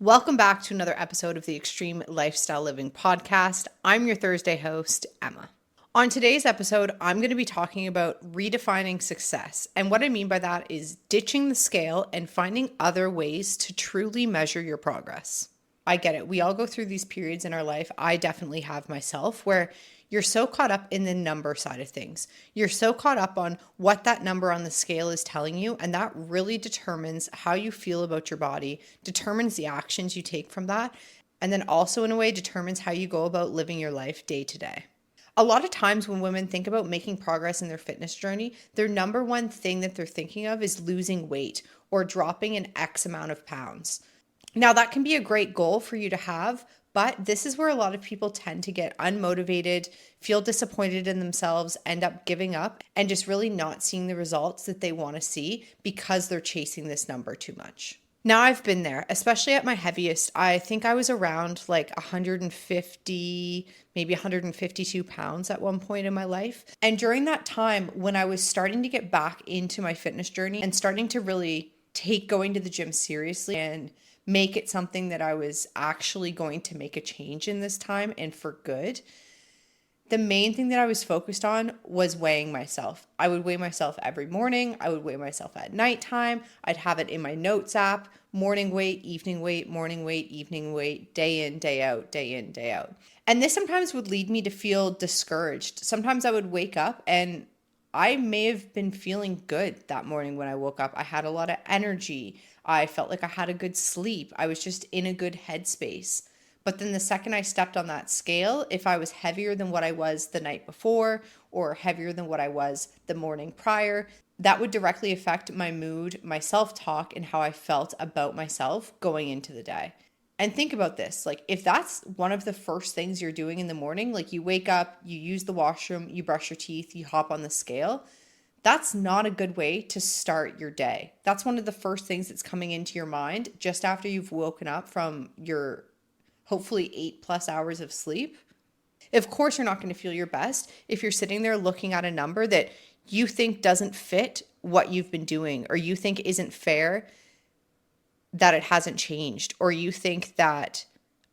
Welcome back to another episode of the Extreme Lifestyle Living Podcast. I'm your Thursday host, Emma. On today's episode, I'm going to be talking about redefining success. And what I mean by that is ditching the scale and finding other ways to truly measure your progress. I get it. We all go through these periods in our life. I definitely have myself where you're so caught up in the number side of things. You're so caught up on what that number on the scale is telling you, and that really determines how you feel about your body, determines the actions you take from that, and then also in a way determines how you go about living your life day to day. A lot of times when women think about making progress in their fitness journey, their number one thing that they're thinking of is losing weight or dropping an X amount of pounds. Now, that can be a great goal for you to have, but this is where a lot of people tend to get unmotivated, feel disappointed in themselves, end up giving up, and just really not seeing the results that they want to see because they're chasing this number too much. Now, I've been there, especially at my heaviest. I think I was around like 150, maybe 152 pounds at one point in my life. And during that time, when I was starting to get back into my fitness journey and starting to really take going to the gym seriously and make it something that I was actually going to make a change in this time and for good, the main thing that I was focused on was weighing myself. I would weigh myself every morning. I would weigh myself at nighttime. I'd have it in my notes app, morning weight, evening weight, morning weight, evening weight, day in, day out, day in, day out. And this sometimes would lead me to feel discouraged. Sometimes I would wake up and I may have been feeling good that morning when I woke up. I had a lot of energy. I felt like I had a good sleep. I was just in a good headspace. But then the second I stepped on that scale, if I was heavier than what I was the night before or heavier than what I was the morning prior, that would directly affect my mood, my self-talk, and how I felt about myself going into the day. And think about this, like if that's one of the first things you're doing in the morning, like you wake up, you use the washroom, you brush your teeth, you hop on the scale, that's not a good way to start your day. That's one of the first things that's coming into your mind just after you've woken up from your hopefully 8+ hours of sleep. Of course, you're not going to feel your best if you're sitting there looking at a number that you think doesn't fit what you've been doing, or you think isn't fair that it hasn't changed, or you think that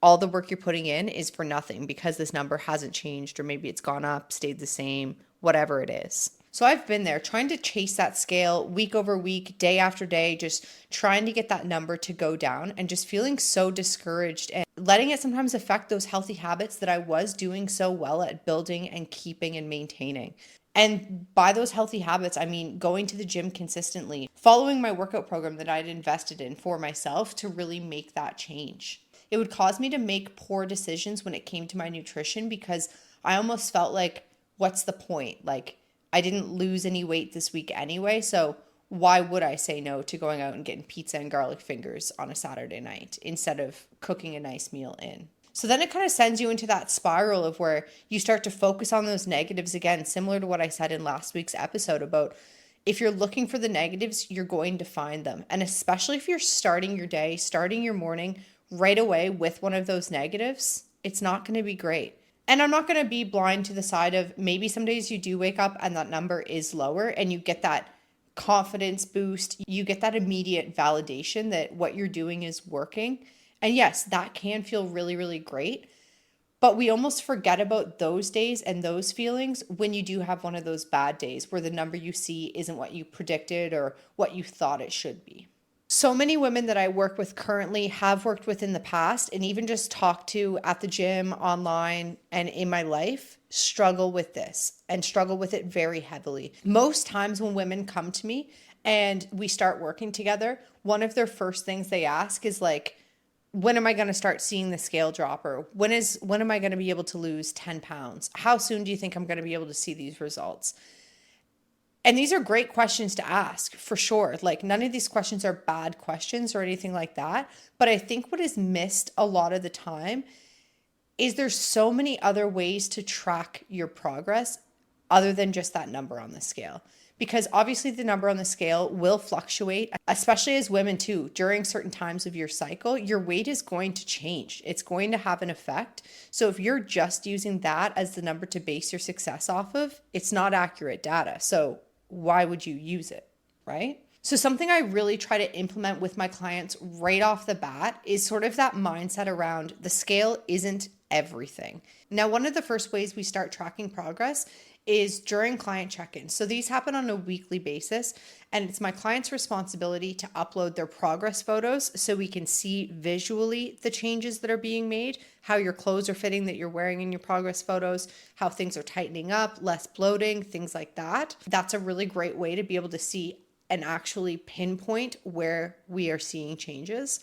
all the work you're putting in is for nothing because this number hasn't changed, or maybe it's gone up, stayed the same, whatever it is. So I've been there trying to chase that scale week over week, day after day, just trying to get that number to go down and just feeling so discouraged and letting it sometimes affect those healthy habits that I was doing so well at building and keeping and maintaining. And by those healthy habits, I mean going to the gym consistently, following my workout program that I'd invested in for myself to really make that change. It would cause me to make poor decisions when it came to my nutrition because I almost felt like, what's the point? Like, I didn't lose any weight this week anyway, so why would I say no to going out and getting pizza and garlic fingers on a Saturday night instead of cooking a nice meal in? So then it kind of sends you into that spiral of where you start to focus on those negatives again, similar to what I said in last week's episode about if you're looking for the negatives, you're going to find them. And especially if you're starting your day, starting your morning right away with one of those negatives, it's not going to be great. And I'm not going to be blind to the side of maybe some days you do wake up and that number is lower and you get that confidence boost. You get that immediate validation that what you're doing is working. And yes, that can feel really, really great. But we almost forget about those days and those feelings when you do have one of those bad days where the number you see isn't what you predicted or what you thought it should be. So many women that I work with currently have worked with in the past and even just talked to at the gym, online, and in my life struggle with this and struggle with it very heavily. Most times when women come to me and we start working together, one of their first things they ask is like, when am I going to start seeing the scale drop? Or when am I going to be able to lose 10 pounds? How soon do you think I'm going to be able to see these results? And these are great questions to ask for sure. Like none of these questions are bad questions or anything like that. But I think what is missed a lot of the time is there's so many other ways to track your progress other than just that number on the scale. Because obviously the number on the scale will fluctuate, especially as women too. During certain times of your cycle, your weight is going to change. It's going to have an effect. So if you're just using that as the number to base your success off of, it's not accurate data. So why would you use it, right? So something I really try to implement with my clients right off the bat is sort of that mindset around the scale isn't everything. Now, one of the first ways we start tracking progress is during client check-ins. So these happen on a weekly basis, and it's my client's responsibility to upload their progress photos so we can see visually the changes that are being made, how your clothes are fitting that you're wearing in your progress photos, how things are tightening up, less bloating, things like that. That's a really great way to be able to see and actually pinpoint where we are seeing changes.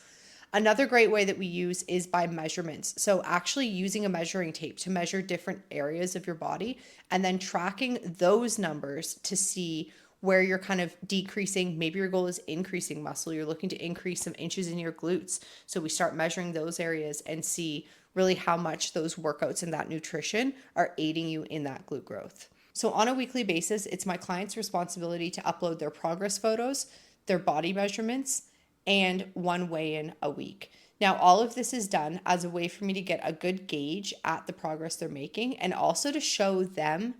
Another great way that we use is by measurements. So actually using a measuring tape to measure different areas of your body and then tracking those numbers to see where you're kind of decreasing. Maybe your goal is increasing muscle. You're looking to increase some inches in your glutes. So we start measuring those areas and see really how much those workouts and that nutrition are aiding you in that glute growth. So on a weekly basis, it's my client's responsibility to upload their progress photos, their body measurements, and one weigh-in a week. Now, all of this is done as a way for me to get a good gauge at the progress they're making and also to show them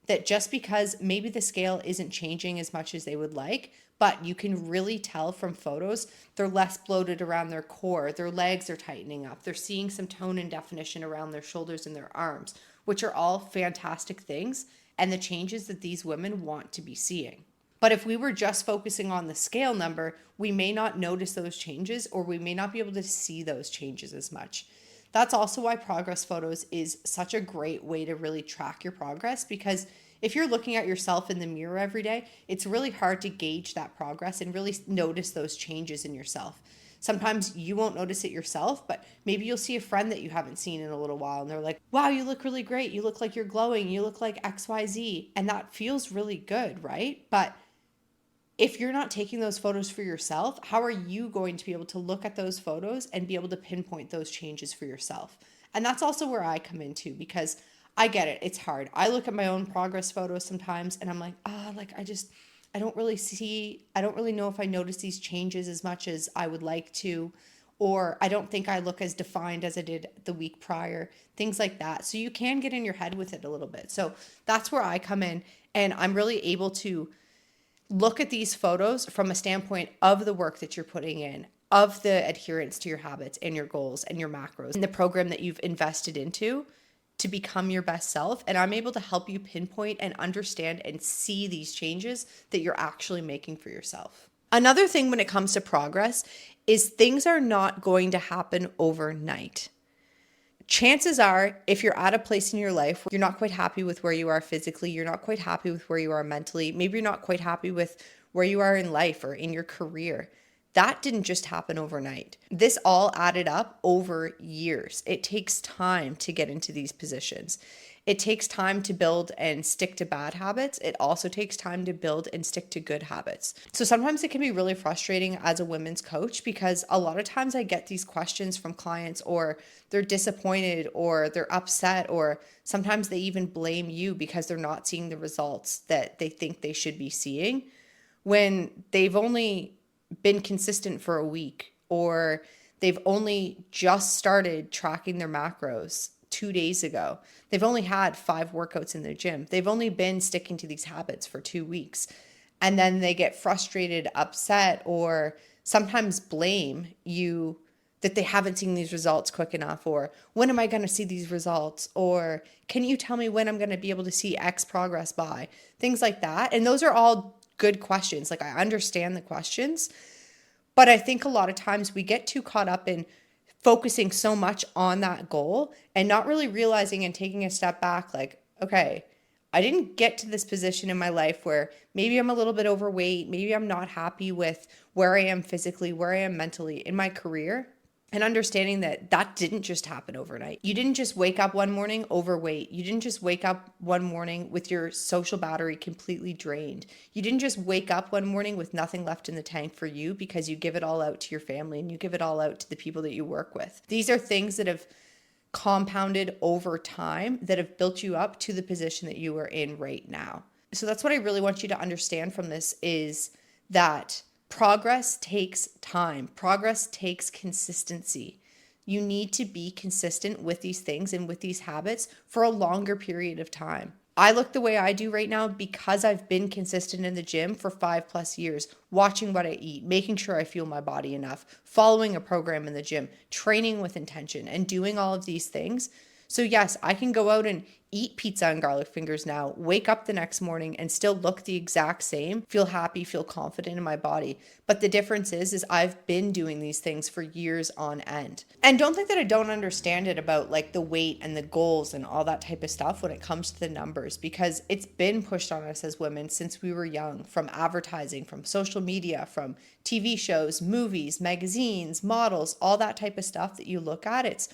that just because maybe the scale isn't changing as much as they would like, but you can really tell from photos, they're less bloated around their core, their legs are tightening up, they're seeing some tone and definition around their shoulders and their arms, which are all fantastic things and the changes that these women want to be seeing. But if we were just focusing on the scale number, we may not notice those changes or we may not be able to see those changes as much. That's also why progress photos is such a great way to really track your progress, because if you're looking at yourself in the mirror every day, it's really hard to gauge that progress and really notice those changes in yourself. Sometimes you won't notice it yourself, but maybe you'll see a friend that you haven't seen in a little while and they're like, wow, you look really great. You look like you're glowing. You look like XYZ. And that feels really good, right? But if you're not taking those photos for yourself, how are you going to be able to look at those photos and be able to pinpoint those changes for yourself? And that's also where I come into, because I get it. It's hard. I look at my own progress photos sometimes and I'm like, I don't really know if I notice these changes as much as I would like to, or I don't think I look as defined as I did the week prior, things like that. So you can get in your head with it a little bit. So that's where I come in, and I'm really able to look at these photos from a standpoint of the work that you're putting in, of the adherence to your habits and your goals and your macros and the program that you've invested into to become your best self. And I'm able to help you pinpoint and understand and see these changes that you're actually making for yourself. Another thing when it comes to progress is things are not going to happen overnight. Chances are, if you're at a place in your life where you're not quite happy with where you are physically, you're not quite happy with where you are mentally, maybe you're not quite happy with where you are in life or in your career, that didn't just happen overnight. This all added up over years. It takes time to get into these positions. It takes time to build and stick to bad habits. It also takes time to build and stick to good habits. So sometimes it can be really frustrating as a women's coach, because a lot of times I get these questions from clients, or they're disappointed or they're upset, or sometimes they even blame you because they're not seeing the results that they think they should be seeing when they've only been consistent for a week, or they've only just started tracking their macros 2 days ago. They've only had 5 workouts in their gym. They've only been sticking to these habits for 2 weeks. And then they get frustrated, upset, or sometimes blame you that they haven't seen these results quick enough, or when am I going to see these results? Or can you tell me when I'm going to be able to see X progress by? Things like that. And those are all good questions. Like, I understand the questions, but I think a lot of times we get too caught up in focusing so much on that goal and not really realizing and taking a step back, like, okay, I didn't get to this position in my life where maybe I'm a little bit overweight, maybe I'm not happy with where I am physically, where I am mentally in my career, and understanding that that didn't just happen overnight. You didn't just wake up one morning overweight. You didn't just wake up one morning with your social battery completely drained. You didn't just wake up one morning with nothing left in the tank for you because you give it all out to your family and you give it all out to the people that you work with. These are things that have compounded over time that have built you up to the position that you are in right now. So that's what I really want you to understand from this, is that progress takes time. Progress takes consistency. You need to be consistent with these things and with these habits for a longer period of time. I look the way I do right now because I've been consistent in the gym for 5+ years, watching what I eat, making sure I fuel my body enough, following a program in the gym, training with intention, and doing all of these things. So yes, I can go out and eat pizza and garlic fingers now, wake up the next morning and still look the exact same, feel happy, feel confident in my body. But the difference is I've been doing these things for years on end. And don't think that I don't understand it about like the weight and the goals and all that type of stuff when it comes to the numbers, because it's been pushed on us as women since we were young, from advertising, from social media, from TV shows, movies, magazines, models, all that type of stuff that you look at. It's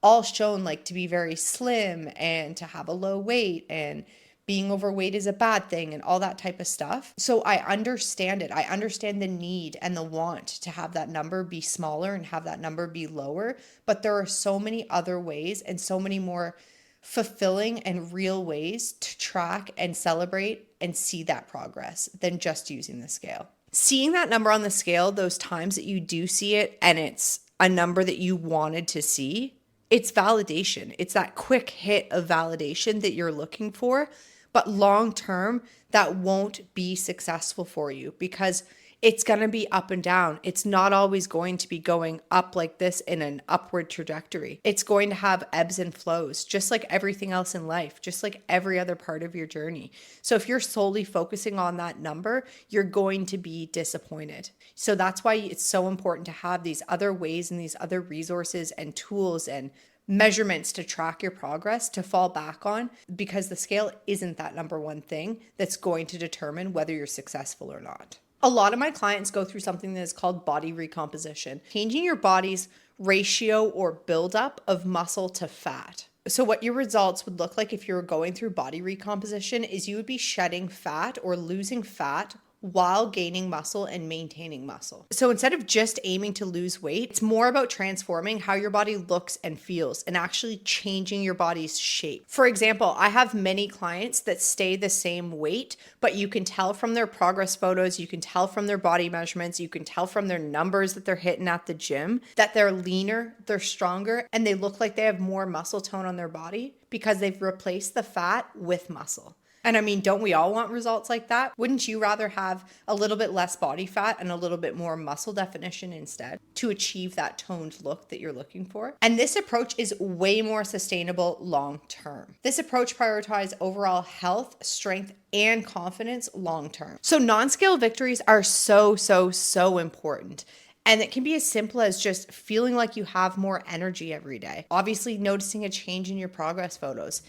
all shown like to be very slim and to have a low weight, and being overweight is a bad thing and all that type of stuff. So I understand it. I understand the need and the want to have that number be smaller and have that number be lower. But there are so many other ways and so many more fulfilling and real ways to track and celebrate and see that progress than just using the scale. Seeing that number on the scale, those times that you do see it and it's a number that you wanted to see, it's validation. It's that quick hit of validation that you're looking for, but long term, that won't be successful for you because it's going to be up and down. It's not always going to be going up like this in an upward trajectory. It's going to have ebbs and flows, just like everything else in life, just like every other part of your journey. So if you're solely focusing on that number, you're going to be disappointed. So that's why it's so important to have these other ways and these other resources and tools and measurements to track your progress to fall back on, because the scale isn't that number one thing that's going to determine whether you're successful or not. A lot of my clients go through something that is called body recomposition, changing your body's ratio or buildup of muscle to fat. So what your results would look like if you were going through body recomposition is you would be shedding fat or losing fat while gaining muscle and maintaining muscle. So instead of just aiming to lose weight, it's more about transforming how your body looks and feels and actually changing your body's shape. For example, I have many clients that stay the same weight, but you can tell from their progress photos, you can tell from their body measurements, you can tell from their numbers that they're hitting at the gym, that they're leaner, they're stronger, and they look like they have more muscle tone on their body because they've replaced the fat with muscle. And I mean, don't we all want results like that? Wouldn't you rather have a little bit less body fat and a little bit more muscle definition instead to achieve that toned look that you're looking for? And this approach is way more sustainable long term. This approach prioritizes overall health, strength, and confidence long term. So non-scale victories are so important. And it can be as simple as just feeling like you have more energy every day. Obviously, noticing a change in your progress photos.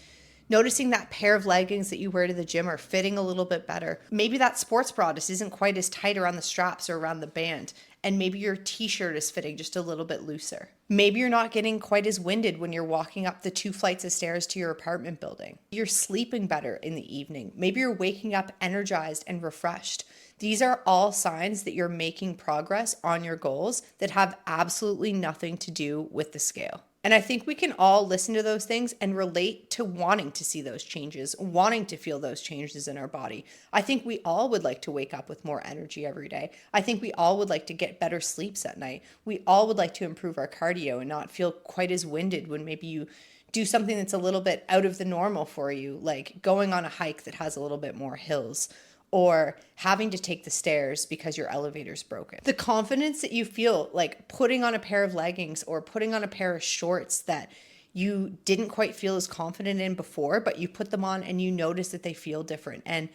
Noticing that pair of leggings that you wear to the gym are fitting a little bit better. Maybe that sports bra just isn't quite as tight around the straps or around the band. And maybe your t-shirt is fitting just a little bit looser. Maybe you're not getting quite as winded when you're walking up the 2 flights of stairs to your apartment building. You're sleeping better in the evening. Maybe you're waking up energized and refreshed. These are all signs that you're making progress on your goals that have absolutely nothing to do with the scale. And I think we can all listen to those things and relate to wanting to see those changes, wanting to feel those changes in our body. I think we all would like to wake up with more energy every day. I think we all would like to get better sleeps at night. We all would like to improve our cardio and not feel quite as winded when maybe you do something that's a little bit out of the normal for you, like going on a hike that has a little bit more hills, or having to take the stairs because your elevator's broken. The confidence that you feel like putting on a pair of leggings or putting on a pair of shorts that you didn't quite feel as confident in before, but you put them on and you notice that they feel different. And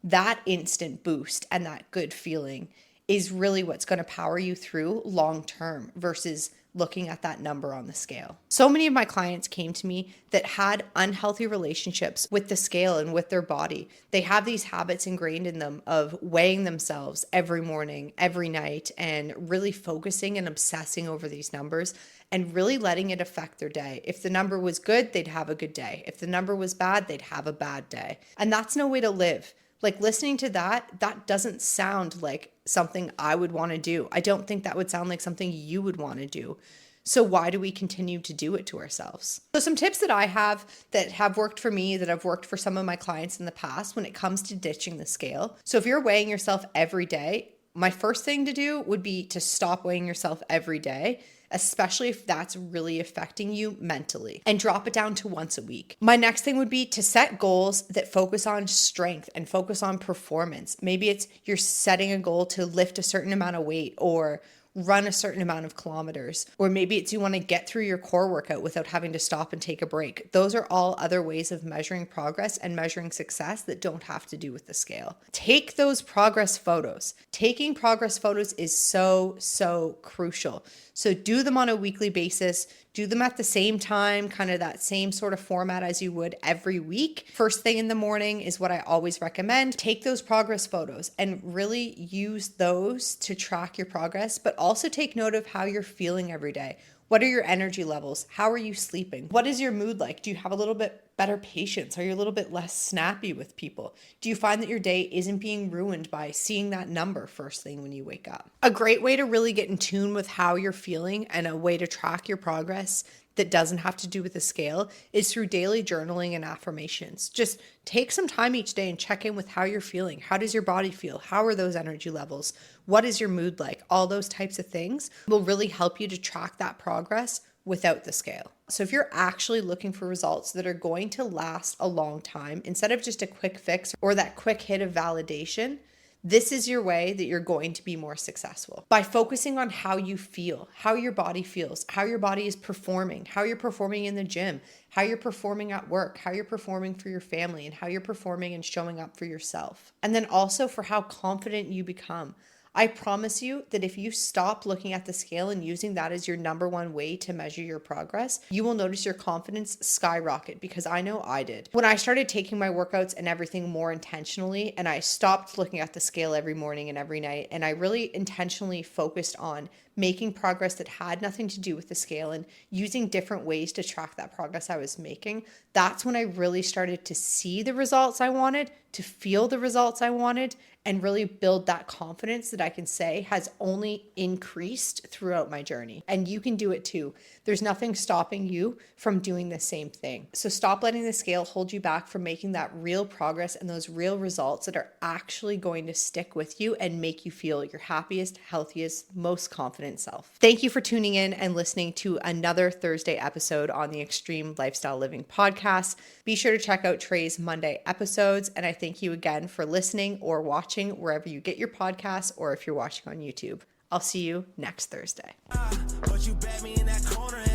that instant boost and that good feeling is really what's going to power you through long term versus looking at that number on the scale. So many of my clients came to me that had unhealthy relationships with the scale and with their body. They have these habits ingrained in them of weighing themselves every morning, every night, and really focusing and obsessing over these numbers and really letting it affect their day. If the number was good, they'd have a good day. If the number was bad, they'd have a bad day. And that's no way to live. Like listening to that doesn't sound like something I would want to do. I don't think that would sound like something you would want to do. So why do we continue to do it to ourselves? So some tips that I have that have worked for me, that have worked for some of my clients in the past when it comes to ditching the scale. So if you're weighing yourself every day, My first thing to do would be to stop weighing yourself every day, especially if that's really affecting you mentally, and drop it down to once a week. My next thing would be to set goals that focus on strength and focus on performance. Maybe it's you're setting a goal to lift a certain amount of weight or run a certain amount of kilometers, or maybe it's you want to get through your core workout without having to stop and take a break. Those are all other ways of measuring progress and measuring success that don't have to do with the scale. Take those progress photos. Taking progress photos is so crucial. So do them on a weekly basis. Do them at the same time, kind of that same sort of format as you would every week. First thing in the morning is what I always recommend. Take those progress photos and really use those to track your progress, but also take note of how you're feeling every day. What are your energy levels? How are you sleeping? What is your mood like? Do you have a little bit better patience? Are you a little bit less snappy with people? Do you find that your day isn't being ruined by seeing that number first thing when you wake up? A great way to really get in tune with how you're feeling and a way to track your progress that doesn't have to do with the scale is through daily journaling and affirmations. Just take some time each day and check in with how you're feeling. How does your body feel? How are those energy levels? What is your mood like? All those types of things will really help you to track that progress without the scale. So if you're actually looking for results that are going to last a long time, instead of just a quick fix or that quick hit of validation, this is your way that you're going to be more successful. By focusing on how you feel, how your body feels, how your body is performing, how you're performing in the gym, how you're performing at work, how you're performing for your family, and how you're performing and showing up for yourself. And then also for how confident you become. I promise you that if you stop looking at the scale and using that as your number one way to measure your progress, you will notice your confidence skyrocket, because I know I did. When I started taking my workouts and everything more intentionally, and I stopped looking at the scale every morning and every night, and I really intentionally focused on making progress that had nothing to do with the scale and using different ways to track that progress I was making, that's when I really started to see the results I wanted, to feel the results I wanted, and really build that confidence that I can say has only increased throughout my journey. And you can do it too. There's nothing stopping you from doing the same thing. So stop letting the scale hold you back from making that real progress and those real results that are actually going to stick with you and make you feel your happiest, healthiest, most confident self. Thank you for tuning in and listening to another Thursday episode on the Extreme Lifestyle Living podcast. Be sure to check out Trey's Monday episodes. And I thank you again for listening or watching wherever you get your podcasts, or if you're watching on YouTube. I'll see you next Thursday. But you bet me in that corner.